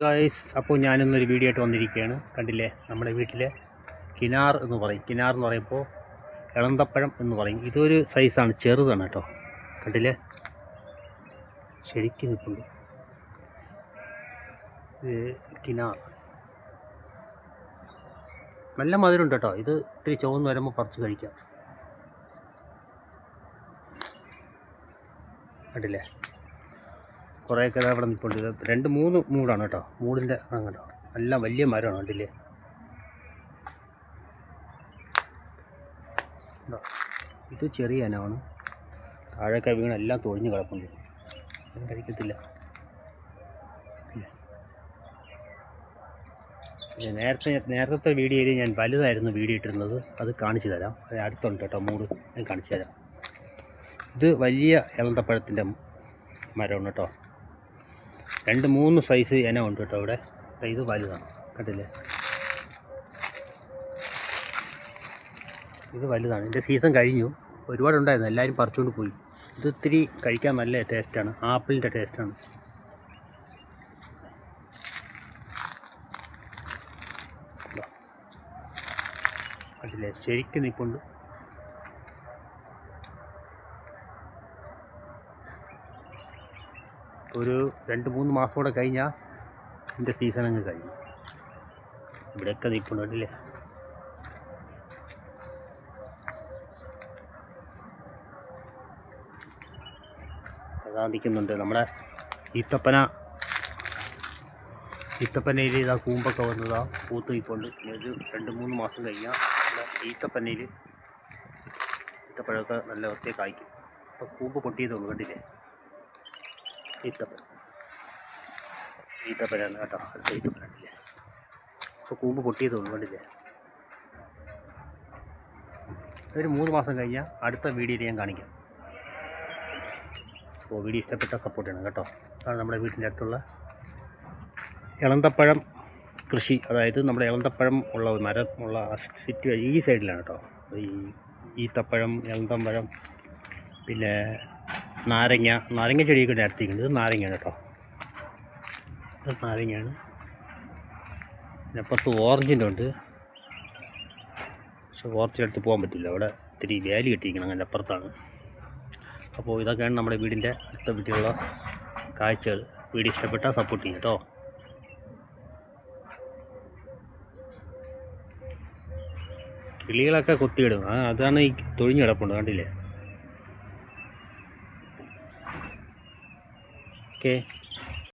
Guys, അപ്പോൾ ഞാനിന്നൊരു video ആയിട്ട് വന്നിരിക്കുകയാണ്. കണ്ടില്ലേ, നമ്മുടെ വീട്ടിലെ കിനാർ എന്ന് പറയും. കിനാർ എന്ന് പറയുമ്പോൾ ഇളന്തപ്പഴം എന്ന് പറയും. ഇതൊരു സൈസാണ്, ചെറുതാണ് കേട്ടോ. കണ്ടില്ലേ, ശരിക്കും നിൽപ്പുണ്ട്. കിനാർ നല്ല മധുരമുണ്ട് കേട്ടോ. ഇത് ഇത്തിരി ചുവന്ന് വരുമ്പോൾ പറിച്ച് കഴിക്കാം. കണ്ടില്ലേ, കുറേയൊക്കെ അവിടെ നിൽപ്പുണ്ട്. ഇത് 2-3 മൂടാണ് കേട്ടോ. മൂടിൻ്റെ കേട്ടോ, നല്ല വലിയ മരമാണ്. കണ്ടില്ലേ, ഇത് ചെറിയ ഇനമാണ്. താഴേക്ക് വീണെല്ലാം തൊഴിഞ്ഞ് കിടപ്പുണ്ട്. ഞാൻ കഴിക്കത്തില്ല. നേരത്തെ വീഡിയോയിൽ ഞാൻ വലുതായിരുന്നു വീഡിയോ ഇട്ടിരുന്നത്. അത് കാണിച്ചു തരാം. അത് അടുത്തുണ്ട് കേട്ടോ, മൂട് ഞാൻ കാണിച്ചു തരാം. ഇത് വലിയ ഇളന്തപ്പഴത്തിൻ്റെ മരമാണ് കേട്ടോ. 2-3 സൈസ് ഇനമുണ്ട് കേട്ടോ ഇവിടെ. ഇത് വലുതാണ്, കണ്ടില്ലേ, ഇത് വലുതാണ്. ഇതിൻ്റെ സീസൺ കഴിഞ്ഞു. ഒരുപാടുണ്ടായിരുന്നു, എല്ലാവരും പറിച്ചുകൊണ്ട് പോയി. ഇത് ഇത്തിരി കഴിക്കാൻ നല്ല ടേസ്റ്റാണ്, ആപ്പിളിൻ്റെ ടേസ്റ്റാണ്. കണ്ടില്ലേ, ശരിക്കും നിൽപ്പുണ്ട്. ഒരു 2-3 മാസം കൂടെ കഴിഞ്ഞാൽ ഇതിൻ്റെ സീസൺ അങ്ങ് കഴിഞ്ഞു. ഇവിടെയൊക്കെ നിൽപ്പുണ്ട്. കണ്ടില്ലേ, അതാ നിൽക്കുന്നുണ്ട്. നമ്മുടെ ഈത്തപ്പനയിൽ ഇതാ കൂമ്പൊക്കെ വന്നതാ പൂത്ത് നിൽപ്പുണ്ട്. ഒരു 2-3 മാസം കഴിഞ്ഞാൽ ഈത്തപ്പനയിൽ ഈത്തപ്പഴമൊക്കെ നല്ല ഒറ്റ കായ്ക്കും. അപ്പോൾ കൂമ്പ് പൊട്ടിയതുള്ളൂ. കണ്ടില്ലേ, ഈത്തപ്പഴമാണ് കേട്ടോ. അടുത്ത ഈത്തപ്പഴ കണ്ടില്ലേ, ഇപ്പോൾ കൂമ്പ് പൊട്ടിയതുള്ളൂ. കണ്ടില്ലേ, ഒരു 3 മാസം കഴിഞ്ഞാൽ അടുത്ത വീഡിയോയിൽ ഞാൻ കാണിക്കാം. അപ്പോൾ വീഡിയോ ഇഷ്ടപ്പെട്ടാൽ സപ്പോർട്ട് ചെയ്യണം കേട്ടോ. അതാണ് നമ്മുടെ വീട്ടിൻ്റെ അടുത്തുള്ള ഇളന്തപ്പഴം കൃഷി. അതായത് നമ്മുടെ ഇളന്തപ്പഴം ഉള്ള മരം ഉള്ള സിറ്റി ഈ സൈഡിലാണ് കേട്ടോ. ഈ ഈത്തപ്പഴം, ഇളന്തപ്പഴം, പിന്നെ നാരങ്ങ ചെടിയൊക്കെ അടുത്തേക്കുണ്ട്. ഇത് നാരങ്ങയാണ് കേട്ടോ. ഇത് നാരങ്ങയാണ്. പിന്നെ അപ്പുറത്ത് ഓറഞ്ചിൻ്റെ ഉണ്ട്. പക്ഷെ ഓറഞ്ചിൻ്റെ അടുത്ത് പോകാൻ പറ്റില്ല, അവിടെ ഇത്തിരി വേലി കെട്ടിയിരിക്കണം. അങ്ങനെ അപ്പുറത്താണ്. അപ്പോൾ ഇതൊക്കെയാണ് നമ്മുടെ വീടിൻ്റെ അടുത്ത വീട്ടിലുള്ള കാഴ്ചകൾ. വീഡിയോ ഇഷ്ടപ്പെട്ടാൽ സപ്പോർട്ട് ചെയ്യും കേട്ടോ. കിളികളൊക്കെ കൊത്തിയിടും. അതാണ് ഈ തൊഴിഞ്ഞ് കിടപ്പുണ്ട്. കണ്ടില്ലേ, ഓക്കെ.